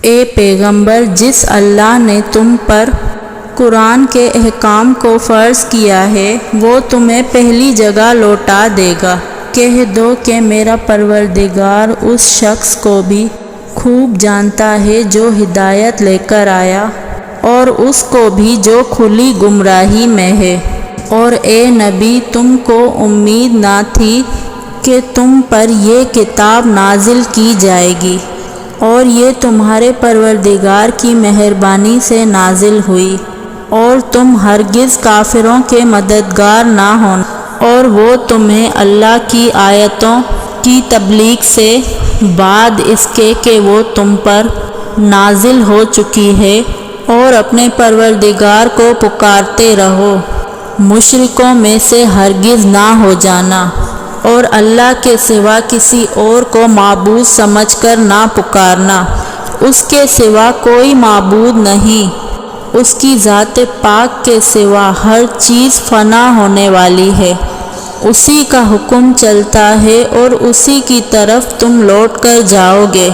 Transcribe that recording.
اے پیغمبر، جس اللہ نے تم پر قرآن کے احکام کو فرض کیا ہے وہ تمہیں پہلی جگہ لوٹا دے گا۔ کہہ دو کہ میرا پروردگار اس شخص کو بھی خوب جانتا ہے جو ہدایت لے کر آیا، اور اس کو بھی جو کھلی گمراہی میں ہے۔ اور اے نبی، تم کو امید نہ تھی کہ تم پر یہ کتاب نازل کی جائے گی، اور یہ تمہارے پروردگار کی مہربانی سے نازل ہوئی، اور تم ہرگز کافروں کے مددگار نہ ہونا، اور وہ تمہیں اللہ کی آیتوں کی تبلیغ سے بعد اس کے کہ وہ تم پر نازل ہو چکی ہے، اور اپنے پروردگار کو پکارتے رہو، مشرکوں میں سے ہرگز نہ ہو جانا، اور اللہ کے سوا کسی اور کو معبود سمجھ کر نہ پکارنا۔ اس کے سوا کوئی معبود نہیں، اس کی ذات پاک کے سوا ہر چیز فنا ہونے والی ہے، اسی کا حکم چلتا ہے اور اسی کی طرف تم لوٹ کر جاؤ گے۔